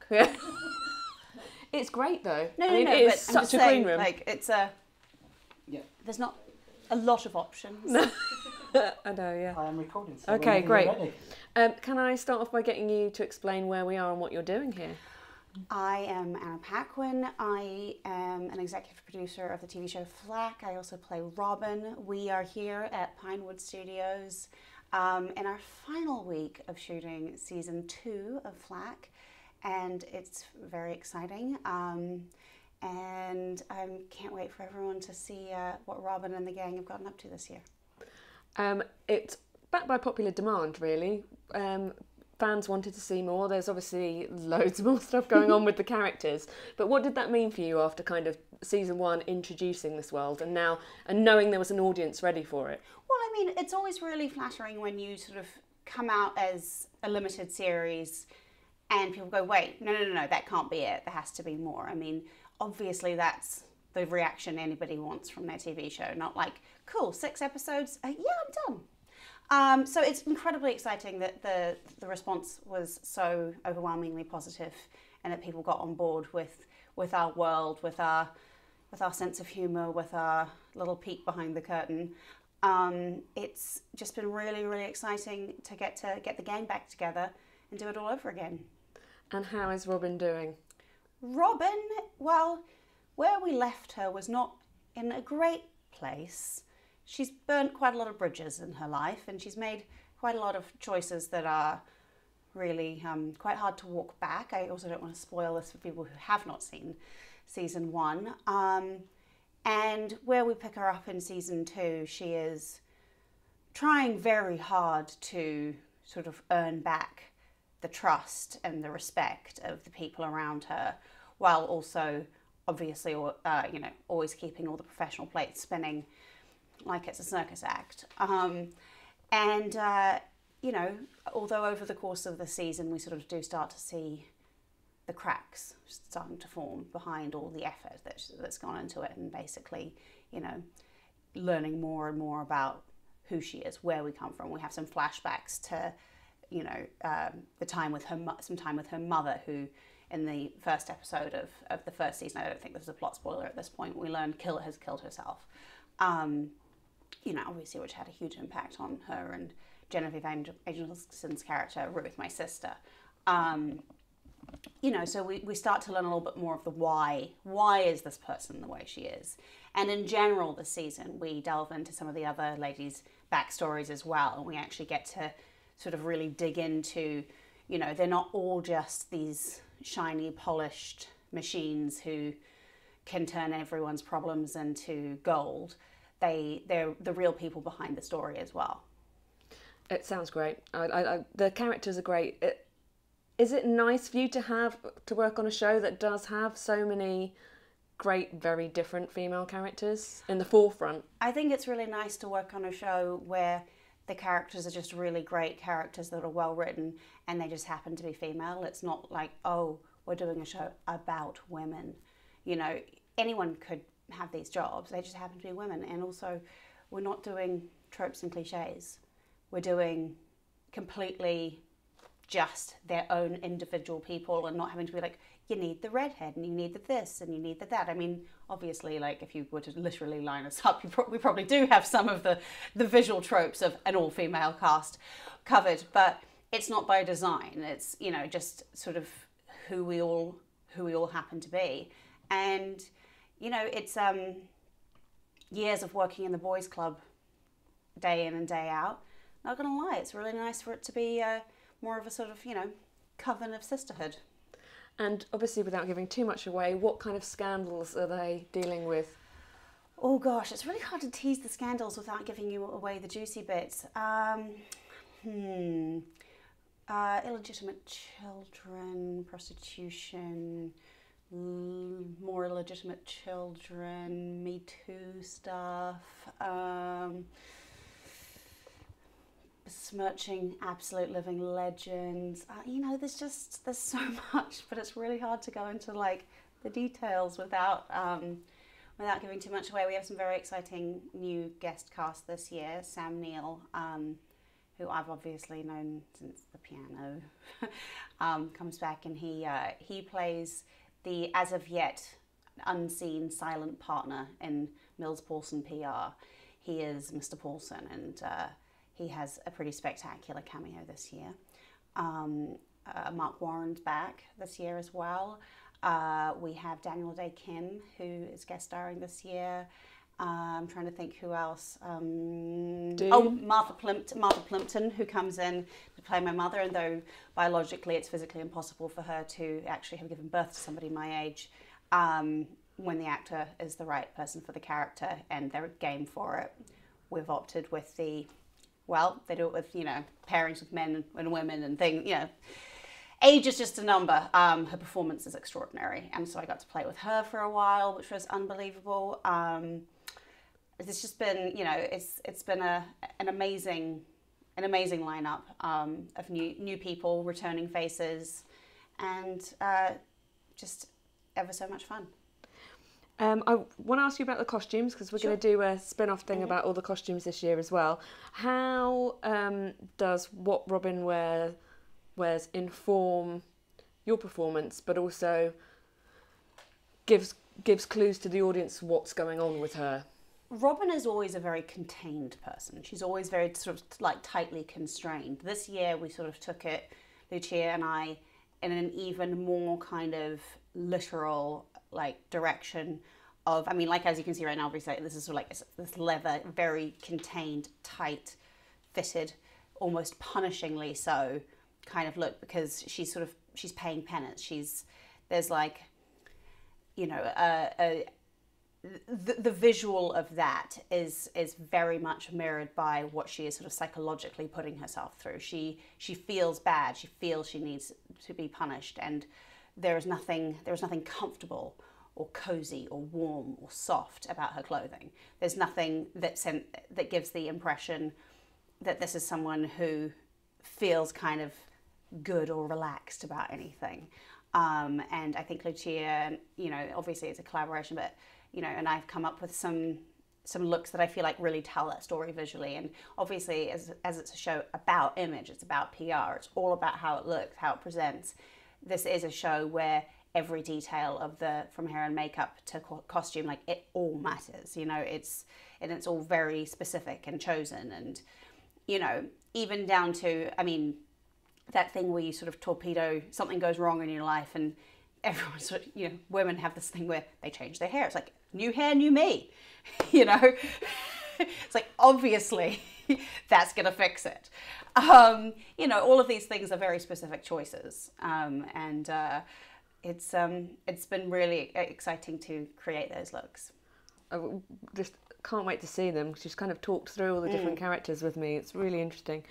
Yeah. It's great though. No, I mean, no, it is but I'm such just a saying, green room. like, it's a... Yeah. There's not a lot of options. I know, yeah. I am recording. So Okay, whenever you're great. ready. Can I start off by getting you to explain where we are and what you're doing here? I am Anna Paquin. I am an executive producer of the TV show Flack. I also play Robin. We are here at Pinewood Studios in our final week of shooting season 2 of Flack, and it's very exciting. And I can't wait for everyone to see what Robin and the gang have gotten up to this year. It's backed by popular demand, really. Fans wanted to see more. There's obviously loads more stuff going on with the characters. But what did that mean for you after kind of season 1 introducing this world and now and knowing there was an audience ready for it? Well, I mean, it's always really flattering when you sort of come out as a limited series and people go, wait, no, that can't be it. There has to be more. I mean, obviously that's the reaction anybody wants from their TV show. Not like, cool, 6 episodes, yeah, I'm done. So it's incredibly exciting that the response was so overwhelmingly positive and that people got on board with our world, with our sense of humour, with our little peek behind the curtain. It's just been really, really exciting to get the gang back together and do it all over again. And how is Robin doing? Robin, well, where we left her was not in a great place. She's burnt quite a lot of bridges in her life, and she's made quite a lot of choices that are really quite hard to walk back. I also don't want to spoil this for people who have not seen season 1. And where we pick her up in season 2, she is trying very hard to sort of earn back the trust and the respect of the people around her, while also obviously, always keeping all the professional plates spinning like it's a circus act. Although over the course of the season we sort of do start to see the cracks starting to form behind all the effort that's gone into it, and basically, learning more and more about who she is, where we come from. We have some flashbacks to, the time with her mother, who in the first episode of the first season, I don't think this is a plot spoiler at this point, we learned has killed herself. Obviously, which had a huge impact on her and Genevieve Angelson's character, Ruth, my sister. So we start to learn a little bit more of the why. Why is this person the way she is? And in general, this season, we delve into some of the other ladies' backstories as well. And we actually get to sort of really dig into, they're not all just these shiny, polished machines who can turn everyone's problems into gold. They're the real people behind the story as well. It sounds great. The characters are great. Is it nice for you to work on a show that does have so many great, very different female characters in the forefront? I think it's really nice to work on a show where the characters are just really great characters that are well written and they just happen to be female. It's not like, oh, we're doing a show about women. Anyone could have these jobs, they just happen to be women. And also, we're not doing tropes and cliches. We're doing completely just their own individual people and not having to be like, you need the redhead and you need the this and you need the that. I mean, obviously, like if you were to literally line us up, we probably do have some of the visual tropes of an all-female cast covered, but it's not by design. It's, just sort of who we all happen to be. And it's years of working in the boys' club day in and day out. Not gonna lie, it's really nice for it to be more of a sort of, coven of sisterhood. And obviously, without giving too much away, what kind of scandals are they dealing with? Oh gosh, it's really hard to tease the scandals without giving you away the juicy bits. Illegitimate children, prostitution, more illegitimate children, Me Too stuff, besmirching absolute living legends. There's so much, but it's really hard to go into like the details without giving too much away. We have some very exciting new guest cast this year. Sam Neill, who I've obviously known since the piano, comes back, and he plays the as of yet unseen silent partner in Mills Paulson PR. He is Mr. Paulson, and he has a pretty spectacular cameo this year. Mark Warren's back this year as well. We have Daniel Day Kim, who is guest starring this year. I'm trying to think who else. Martha Plimpton, who comes in to play my mother, and though biologically it's physically impossible for her to actually have given birth to somebody my age, when the actor is the right person for the character and they're game for it, we've opted with they do it with, pairings with men and women and things, age is just a number. Her performance is extraordinary, and so I got to play with her for a while, which was unbelievable. It's just been, it's been an amazing lineup of new people, returning faces, and just ever so much fun. I want to ask you about the costumes, because we're going to do a spin-off thing about all the costumes this year as well. How does what Robin wears inform your performance, but also gives clues to the audience what's going on with her? Robin is always a very contained person. She's always very sort of like tightly constrained. This year we sort of took it, Lucia and I, in an even more kind of literal direction of, as you can see right now, obviously this is sort of like this leather, very contained, tight fitted, almost punishingly so kind of look, because she's paying penance. There's the visual of that is very much mirrored by what she is sort of psychologically putting herself through. She feels bad. She feels she needs to be punished, and there is nothing comfortable or cozy or warm or soft about her clothing. There's nothing that gives the impression that this is someone who feels kind of good or relaxed about anything. And I think Lucia, obviously it's a collaboration, but and I've come up with some looks that I feel like really tell that story visually. And obviously, as it's a show about image, it's about PR. It's all about how it looks, how it presents. This is a show where every detail of from hair and makeup to costume, it all matters. It's all very specific and chosen, and even down to that thing where you sort of torpedo, something goes wrong in your life, and everyone sort of, women have this thing where they change their hair. It's like, new hair, new me, It's like, obviously, that's going to fix it. All of these things are very specific choices. And it's been really exciting to create those looks. I just can't wait to see them. She's kind of talked through all the different characters with me. It's really interesting.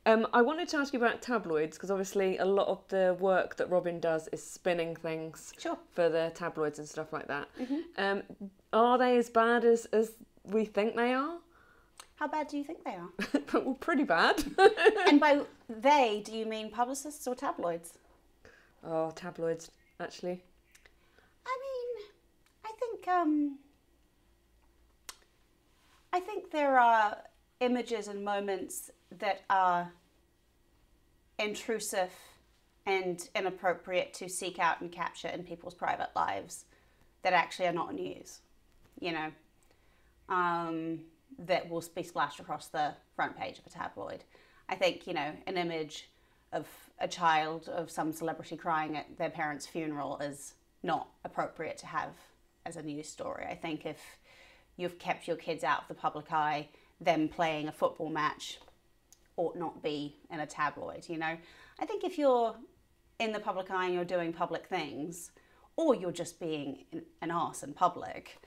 I wanted to ask you about tabloids, because obviously a lot of the work that Robin does is spinning things for the tabloids and stuff like that. Are they as bad as we think they are? How bad do you think they are? Well, pretty bad. And by they, do you mean publicists or tabloids? Oh, tabloids, actually. I think there are images and moments that are intrusive and inappropriate to seek out and capture in people's private lives that actually are not news, that will be splashed across the front page of a tabloid. I think, an image of a child of some celebrity crying at their parents' funeral is not appropriate to have as a news story. I think if you've kept your kids out of the public eye, them playing a football match ought not be in a tabloid, I think if you're in the public eye and you're doing public things, or you're just being an arse in public,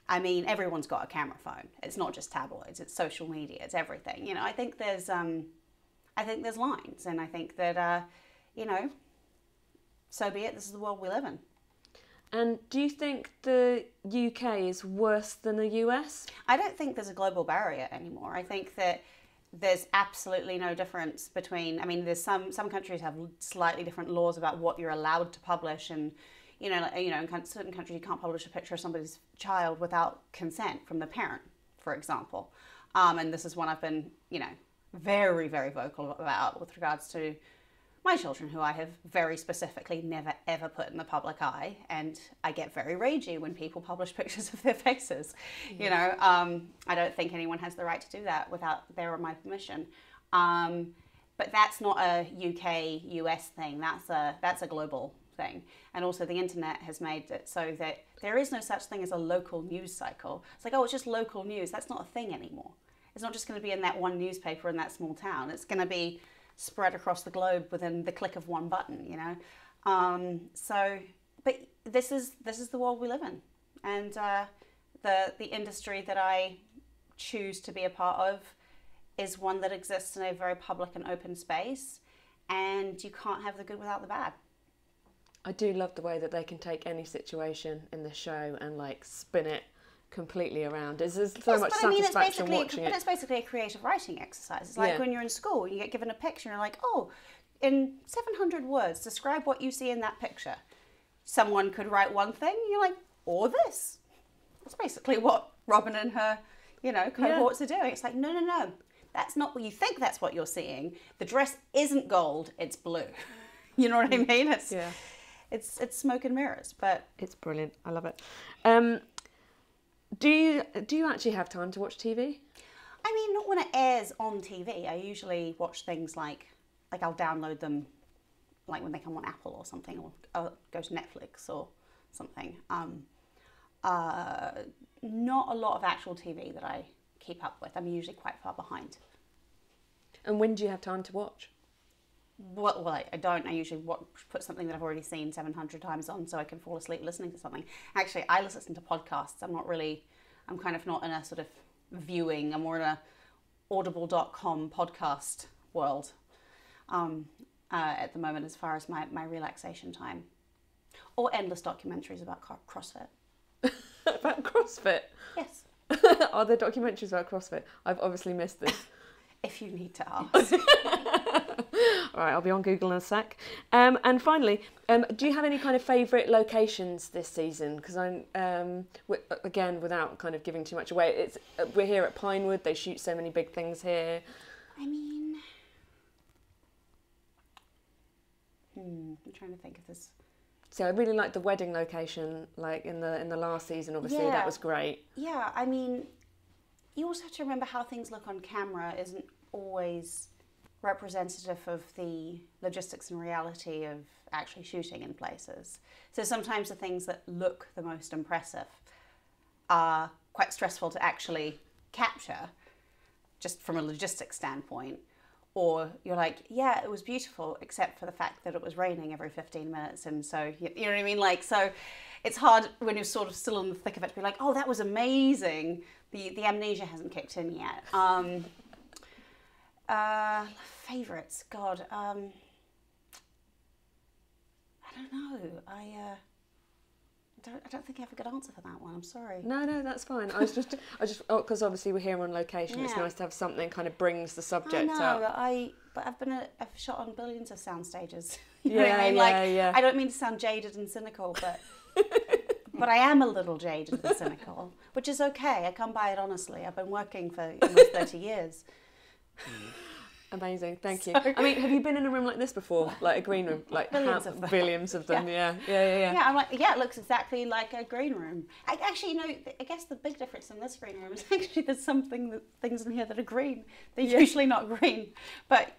everyone's got a camera phone. It's not just tabloids, it's social media, it's everything. I think there's lines, and I think that, so be it, this is the world we live in. And do you think the UK is worse than the US? I don't think there's a global barrier anymore. I think that there's absolutely no difference between, there's some countries have slightly different laws about what you're allowed to publish, and in certain countries you can't publish a picture of somebody's child without consent from the parent, for example. And this is one I've been, very, very vocal about with regards to my children, who I have very specifically never ever put in the public eye, and I get very ragey when people publish pictures of their faces. You know, I don't think anyone has the right to do that without their or my permission. But that's not a UK US thing. That's a global thing. And also the internet has made it so that there is no such thing as a local news cycle. It's like, oh, it's just local news. That's not a thing anymore. It's not just going to be in that one newspaper in that small town. It's going to be spread across the globe within the click of one button, you know. But this is the world we live in, and the industry that I choose to be a part of is one that exists in a very public and open space, and you can't have the good without the bad. I do love the way that they can take any situation in the show and like spin it completely around. There's so much satisfaction watching it. But it's basically a creative writing exercise. It's like when you're in school, you get given a picture and you're like, oh, in 700 words, describe what you see in that picture. Someone could write one thing, and you're like, or this. That's basically what Robin and her, you know, cohorts are doing. It's like, no. That's not what you think that's what you're seeing. The dress isn't gold, it's blue. You know what I mean? It's smoke and mirrors, but it's brilliant. I love it. Do you actually have time to watch TV? I mean, not when it airs on TV. I usually watch things like I'll download them, like when they come on Apple or something, or I'll go to Netflix or something. Not a lot of actual TV that I keep up with. I'm usually quite far behind. And when do you have time to watch? Well, I don't. I usually put something that I've already seen 700 times on so I can fall asleep listening to something. Actually, I listen to podcasts. I'm kind of not in a sort of viewing. I'm more in a audible.com podcast world at the moment as far as my relaxation time. Or endless documentaries about CrossFit. About CrossFit? Yes. Are there documentaries about CrossFit? I've obviously missed this. If you need to ask. All right, I'll be on Google in a sec. And finally, do you have any kind of favourite locations this season? Because again, without kind of giving too much away, we're here at Pinewood. They shoot so many big things here. I mean, I'm trying to think of this. So I really liked the wedding location, like in the last season. Obviously, that was great. Yeah, I mean, you also have to remember how things look on camera isn't always representative of the logistics and reality of actually shooting in places. So sometimes the things that look the most impressive are quite stressful to actually capture, just from a logistics standpoint. Or you're like, yeah, it was beautiful, except for the fact that it was raining every 15 minutes. And so, you know what I mean? Like, so it's hard when you're sort of still in the thick of it to be like, oh, that was amazing. The amnesia hasn't kicked in yet. Favourites, God. I don't know. I don't think I have a good answer for that one. I'm sorry. No, that's fine. I just because obviously we're here on location. Yeah. It's nice to have something kind of brings the subject up. But I've shot on billions of sound stages. You know what I mean? Yeah. I don't mean to sound jaded and cynical, but but I am a little jaded and cynical, which is okay. I come by it honestly. I've been working for almost 30 years. Amazing, thank you. I mean, have you been in a room like this before? Like a green room? Like billions of them, yeah. Yeah, I'm like, yeah, it looks exactly like a green room. Actually, you know, I guess the big difference in this green room is actually there's things in here that are green. They're usually not green. But,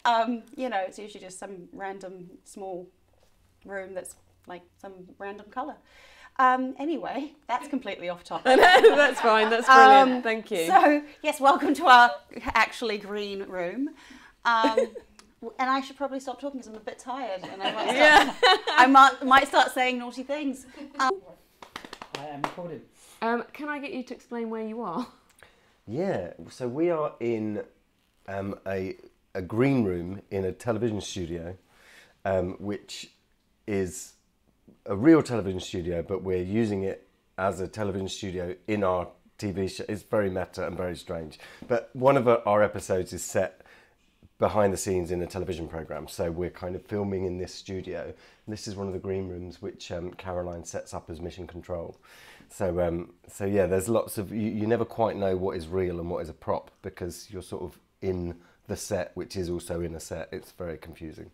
you know, it's usually just some random small room that's like some random colour. Anyway, that's completely off topic. That's fine, that's brilliant, thank you. So, yes, welcome to our actually green room. And I should probably stop talking because I'm a bit tired and I might start saying naughty things. I am recording. Can I get you to explain where you are? Yeah, so we are in a green room in a television studio, which is a real television studio, but we're using it as a television studio in our TV show. It's very meta and very strange. But one of our episodes is set behind the scenes in a television program, so we're kind of filming in this studio. And this is one of the green rooms which Caroline sets up as mission control. So yeah, there's lots of you never quite know what is real and what is a prop because you're sort of in the set, which is also in a set. It's very confusing.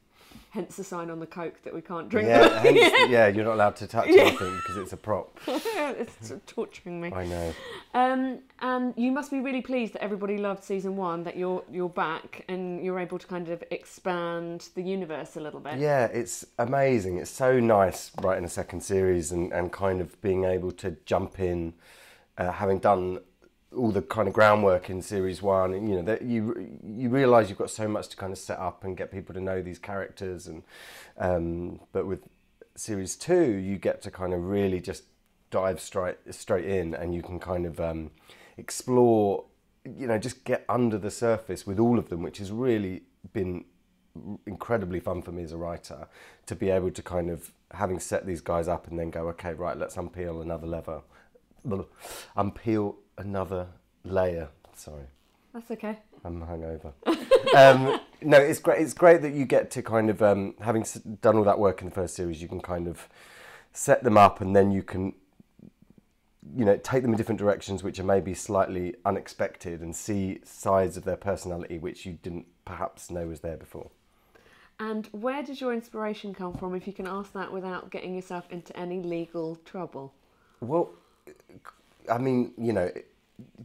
Hence the sign on the Coke that we can't drink. Yeah, you're not allowed to touch anything because it's a prop. It's torturing me. I know. And you must be really pleased that everybody loved season 1, that you're back and you're able to kind of expand the universe a little bit. Yeah, it's amazing. It's so nice writing a second series and kind of being able to jump in, having done all the kind of groundwork in series 1, and you know that you realise you've got so much to kind of set up and get people to know these characters, and but with series 2 you get to kind of really just dive straight in, and you can kind of explore, you know, just get under the surface with all of them, which has really been incredibly fun for me as a writer, to be able to kind of, having set these guys up and then go, okay, right, let's unpeel another layer. Sorry, that's okay. I'm hungover. No, it's great. It's great that you get to kind of, having done all that work in the first series, you can kind of set them up, and then you can, you know, take them in different directions, which are maybe slightly unexpected, and see sides of their personality which you didn't perhaps know was there before. And where does your inspiration come from, if you can ask that without getting yourself into any legal trouble? Well, I mean, you know,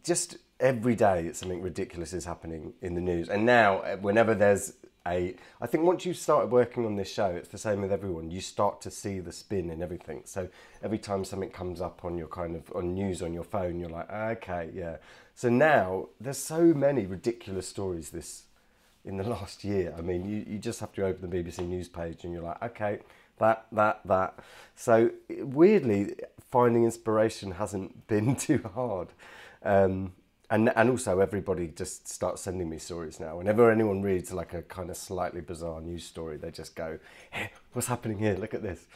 just every day something ridiculous is happening in the news. And now, whenever there's I think once you started working on this show, it's the same with everyone. You start to see the spin in everything. So every time something comes up on your on news on your phone, you're like, okay, yeah. So now there's so many ridiculous stories in the last year. I mean, you just have to open the BBC News page and you're like, okay, that. So weirdly, finding inspiration hasn't been too hard. And also everybody just starts sending me stories now. Whenever anyone reads like a kind of slightly bizarre news story, they just go, hey, what's happening here? Look at this.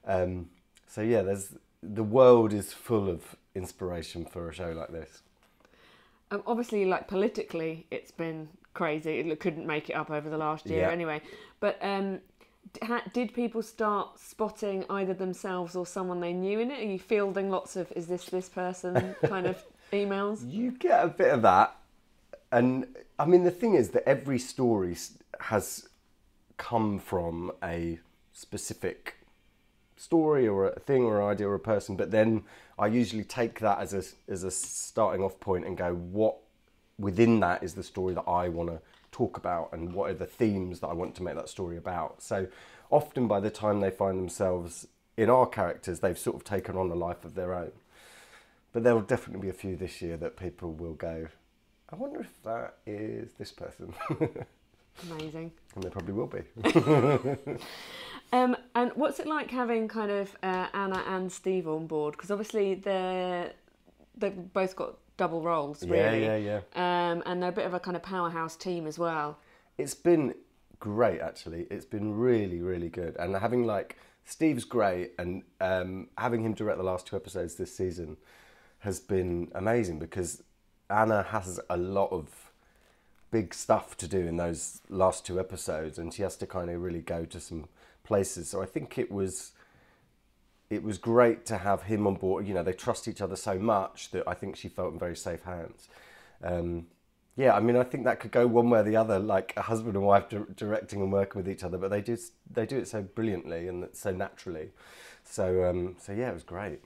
So yeah, the world is full of inspiration for a show like this. Obviously, like politically, it's been crazy. It couldn't make it up over the last year anyway. But did people start spotting either themselves or someone they knew in it? Are you fielding lots of, is this person kind of emails? You get a bit of that. And I mean, the thing is that every story has come from a specific story or a thing or an idea or a person, but then I usually take that as a starting off point and go, what within that is the story that I want to talk about, and what are the themes that I want to make that story about. So often by the time they find themselves in our characters, they've sort of taken on a life of their own. But there will definitely be a few this year that people will go, I wonder if that is this person. Amazing. And they probably will be. And what's it like having kind of Anna and Steve on board? Because obviously they've both got double roles, really. Yeah. And they're a bit of a kind of powerhouse team as well. It's been great, actually. It's been really, really good. And having Steve's great, and having him direct the last 2 episodes this season has been amazing, because Anna has a lot of big stuff to do in those last 2 episodes, and she has to kind of really go to some places. So I think it was great to have him on board. You know, they trust each other so much that I think she felt in very safe hands. Yeah, I mean, I think that could go one way or the other, like a husband and wife directing and working with each other, but they do it so brilliantly and so naturally. So yeah, it was great.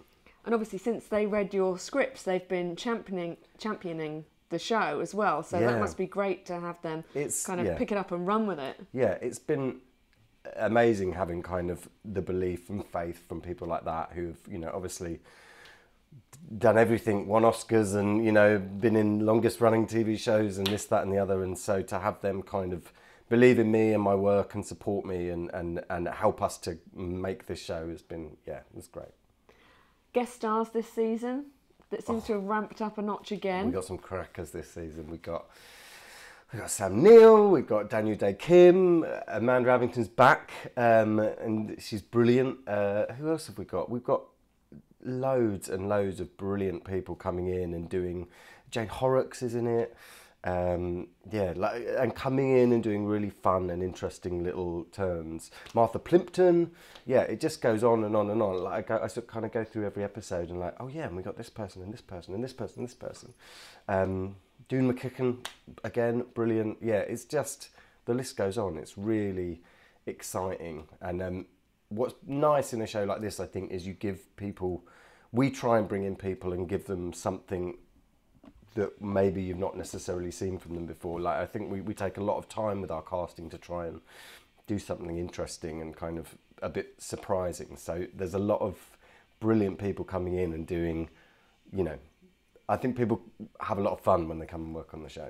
And obviously, since they read your scripts, they've been championing the show as well. So that must be great to have them pick it up and run with it. Yeah, it's been amazing having kind of the belief and faith from people like that who've, you know, obviously done everything, won Oscars, and, you know, been in longest running TV shows and this, that and the other. And so to have them kind of believe in me and my work and support me and help us to make this show has been, it was great. Guest stars this season that seems to have ramped up a notch again. We got some crackers this season. We got Sam Neill, we've got Daniel Day Kim, Amanda Abington's back, and she's brilliant. Who else have we got? We've got loads and loads of brilliant people coming in and doing. Jane Horrocks is in it. And coming in and doing really fun and interesting little turns. Martha Plimpton, it just goes on and on and on. Like I sort of kind of go through every episode and like, oh yeah, and we got this person and this person and this person and this person. Dune McKicken, again, brilliant. Yeah, it's just, the list goes on. It's really exciting. And what's nice in a show like this, I think, is you give people, we try and bring in people and give them something that maybe you've not necessarily seen from them before. Like, I think we take a lot of time with our casting to try and do something interesting and kind of a bit surprising. So there's a lot of brilliant people coming in and doing, you know, I think people have a lot of fun when they come and work on the show.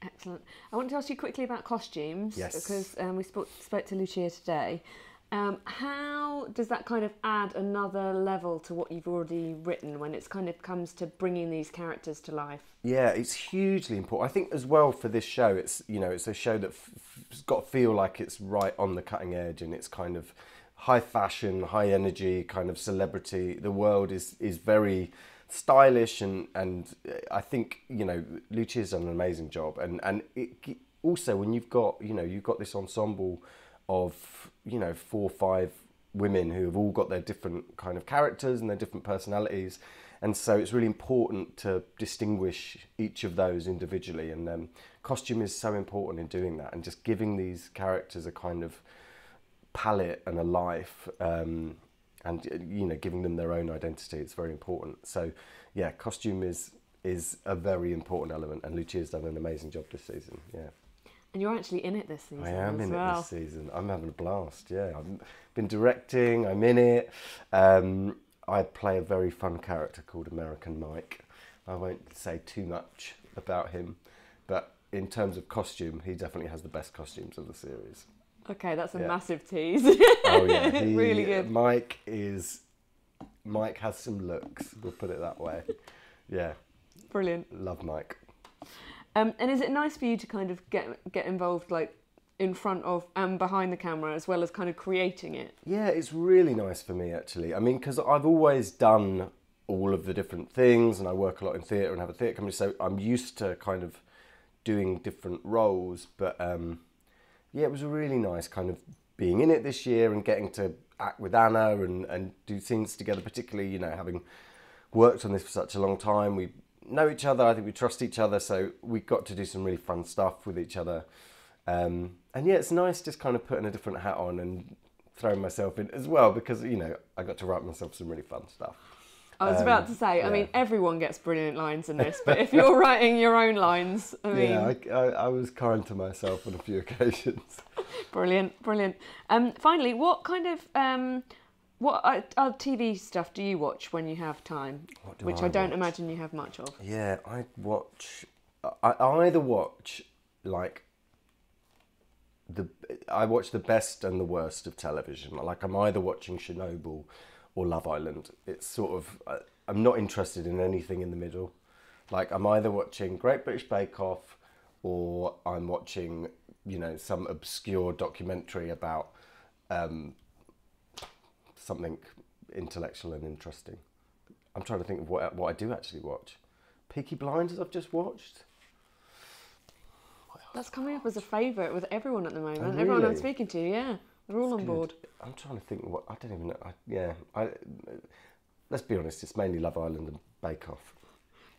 Excellent. I want to ask you quickly about costumes. Yes. Because we spoke to Lucia today. How does that kind of add another level to what you've already written when it's kind of comes to bringing these characters to life? Yeah, it's hugely important. I think as well for this show, it's, you know, it's a show that's got to feel like it's right on the cutting edge, and it's kind of high fashion, high energy, kind of celebrity. The world is very stylish, and I think, you know, Lucia's done an amazing job, and it, also when you've got this ensemble of, you know, 4 or 5 women who have all got their different kind of characters and their different personalities, and so it's really important to distinguish each of those individually, and costume is so important in doing that, and just giving these characters a kind of palette and a life, and, you know, giving them their own identity. It's very important. So yeah, costume is a very important element, and Lucia's done an amazing job this season. Yeah. And you're actually in it this season. I am as in well. it this season. I'm having a blast. Yeah, I've been directing. I'm in it. I play a very fun character called American Mike. I won't say too much about him, but in terms of costume, he definitely has the best costumes of the series. Okay, that's a Yeah. massive tease. Oh yeah, Really good. Mike has some looks. We'll put it that way. Yeah, Brilliant. love Mike. And is it nice for you to kind of get involved, like, in front of and behind the camera, as well as kind of creating it? Yeah, it's really nice for me, actually. I mean, because I've always done all of the different things, and I work a lot in theatre and have a theatre company, so I'm used to kind of doing different roles. But yeah, it was really nice kind of being in it this year and getting to act with Anna and do scenes together, particularly, you know, having worked on this for such a long time. We know each other, I think we trust each other, so we got to do some really fun stuff with each other. And yeah, it's nice just kind of putting a different hat on and throwing myself in as well, because, you know, I got to write myself some really fun stuff. I was about to say, yeah. I mean, everyone gets brilliant lines in this, but if you're writing your own lines, I mean... Yeah, I was kind to myself on a few occasions. Brilliant. Finally, what kind of... what TV stuff do you watch when you have time? Which I don't imagine you have much of. Yeah, I either watch, like, I watch the best and the worst of television. Like, I'm either watching Chernobyl or Love Island. It's sort of, I'm not interested in anything in the middle. Like, I'm either watching Great British Bake Off, or I'm watching, you know, some obscure documentary about something intellectual and interesting. I'm trying to think of what I do actually watch. Peaky Blinders I've just watched. That's coming up as a favourite with everyone at the moment. Oh, really? Everyone I'm speaking to, yeah. They're all on board. I'm trying to think what, I don't even know. Let's be honest, it's mainly Love Island and Bake Off.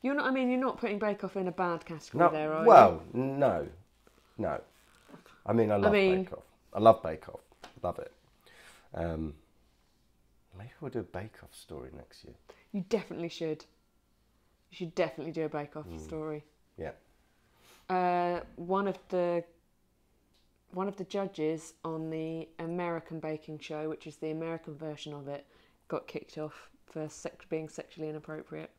You're not putting Bake Off in a bad category No, there, are you? well, no. I mean, I love Bake Off. I love Bake Off. Love it. Maybe we'll do a Bake Off story next year. You definitely should. You should definitely do a Bake Off story. Yeah. One of the judges on the American baking show, which is the American version of it, got kicked off for being sexually inappropriate.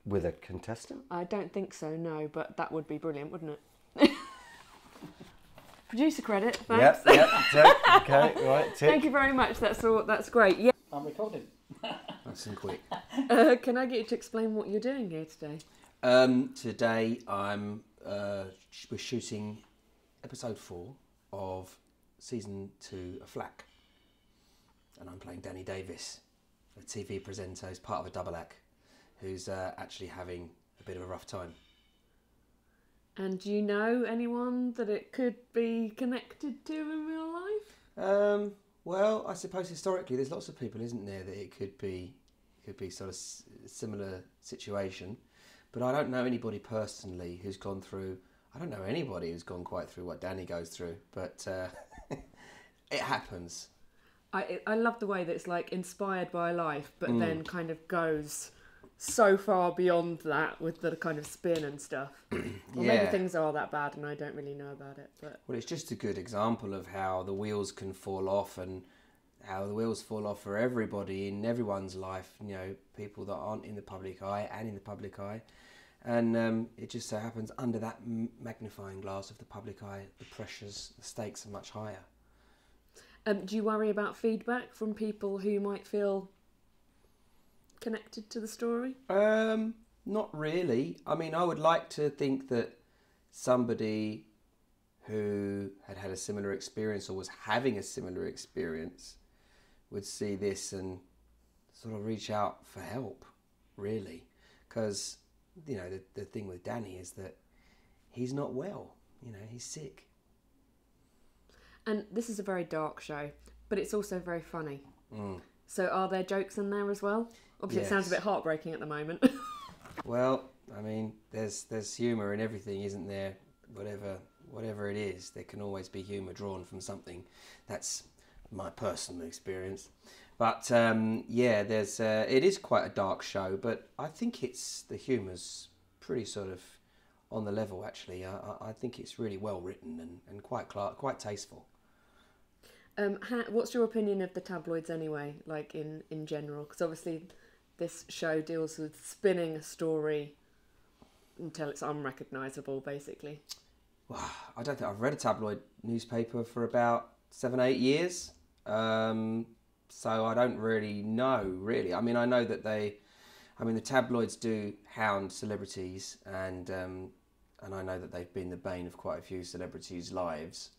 With a contestant? I don't think so, no, but that would be brilliant, wouldn't it? Producer credit, thanks. Yep, okay, right, tick. Thank you very much, that's great. Yeah. I'm recording. Nice and quick. Can I get you to explain what you're doing here today? Today we're shooting episode 4 of season 2 of Flack, and I'm playing Danny Davis, a TV presenter who's part of a double act, who's actually having a bit of a rough time. And do you know anyone that it could be connected to in real life? Well, I suppose historically there's lots of people, isn't there, that it could be sort of similar situation. But I don't know anybody personally who's gone through. I don't know anybody who's gone quite through what Danny goes through. But it happens. I love the way that it's like inspired by life, but then kind of goes so far beyond that with the kind of spin and stuff. Or maybe things are that bad and I don't really know about it. But well, it's just a good example of how the wheels can fall off and how the wheels fall off for everybody in everyone's life. You know, people that aren't in the public eye and in the public eye. And it just so happens under that magnifying glass of the public eye, the pressures, the stakes are much higher. do you worry about feedback from people who might feel connected to the story? Not really. I mean, I would like to think that somebody who had had a similar experience or was having a similar experience would see this and sort of reach out for help, really. Because, you know, the thing with Danny is that he's not well. You know, he's sick. And this is a very dark show, but it's also very funny. So are there jokes in there as well? Obviously, It sounds a bit heartbreaking at the moment. Well, I mean, there's humour in everything, isn't there? Whatever it is, there can always be humour drawn from something. That's my personal experience. But there's it is quite a dark show, but I think the humour's pretty sort of on the level. Actually, I think it's really well written and quite tasteful. What's your opinion of the tabloids anyway, like in general? Because obviously this show deals with spinning a story until it's unrecognisable, basically. Well, I don't think I've read a tabloid newspaper for about 7-8 years. So I don't really know, really. I mean, I know that the tabloids do hound celebrities, and I know that they've been the bane of quite a few celebrities' lives.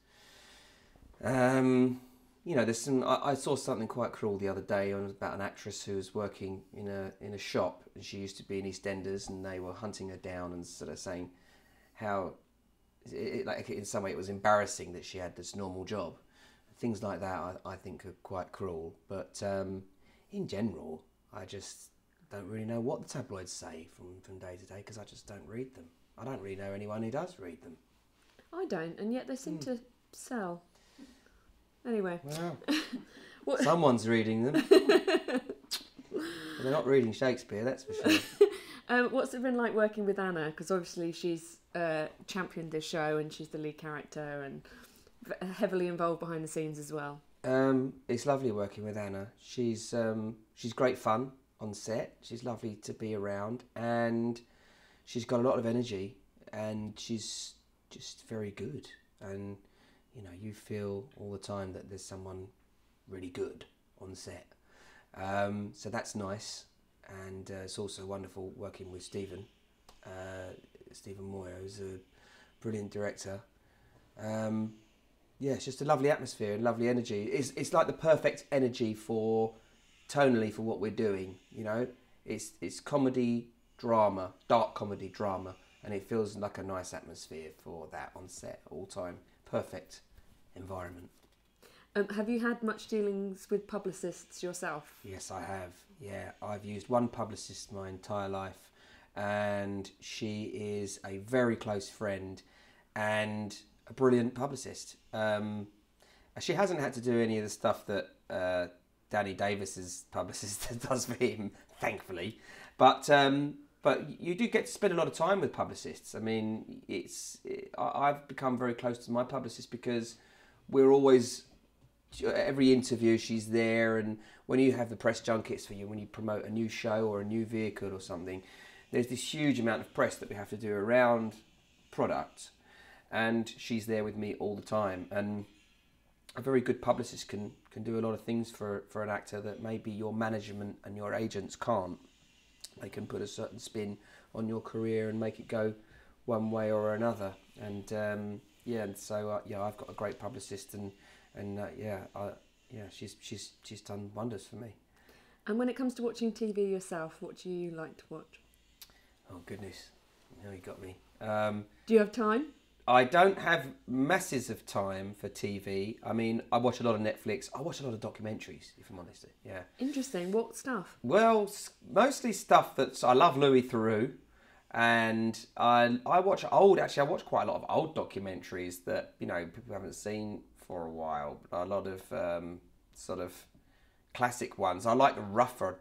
You know, there's some. I saw something quite cruel the other day about an actress who was working in a shop, and she used to be in EastEnders, and they were hunting her down and sort of saying how, like in some way, it was embarrassing that she had this normal job. Things like that, I think, are quite cruel. But in general, I just don't really know what the tabloids say from day to day because I just don't read them. I don't really know anyone who does read them. I don't, and yet they seem to sell. Anyway. Well, someone's reading them. They're not reading Shakespeare, that's for sure. What's it been like working with Anna? Because obviously she's championed this show and she's the lead character and heavily involved behind the scenes as well. It's lovely working with Anna. She's great fun on set. She's lovely to be around, and she's got a lot of energy, and she's just very good. And you know, you feel all the time that there's someone really good on set. So that's nice, and it's also wonderful working with Stephen Moyer, who's a brilliant director. Yeah, it's just a lovely atmosphere and lovely energy. It's like the perfect energy tonally for what we're doing. You know, it's comedy drama, dark comedy drama, and it feels like a nice atmosphere for that on set all time. Perfect environment. Have you had much dealings with publicists yourself? Yes, I have. Yeah, I've used one publicist my entire life, and she is a very close friend and a brilliant publicist. She hasn't had to do any of the stuff that Danny Davis's publicist does for him, thankfully. But you do get to spend a lot of time with publicists. I mean, I've become very close to my publicist because we're always, every interview she's there, and when you have the press junkets for you, when you promote a new show or a new vehicle or something, there's this huge amount of press that we have to do around product, and she's there with me all the time. And a very good publicist can do a lot of things for an actor that maybe your management and your agents can't. They can put a certain spin on your career and make it go one way or another. And so I've got a great publicist, and she's done wonders for me. And when it comes to watching TV yourself, what do you like to watch? Oh goodness, now you got me. Do you have time? I don't have masses of time for TV. I mean, I watch a lot of Netflix. I watch a lot of documentaries, if I'm honest. Yeah. Interesting. What stuff? Well, mostly stuff I love Louis Theroux. And I watch I watch quite a lot of old documentaries that, you know, people haven't seen for a while. A lot of sort of classic ones. I like the rougher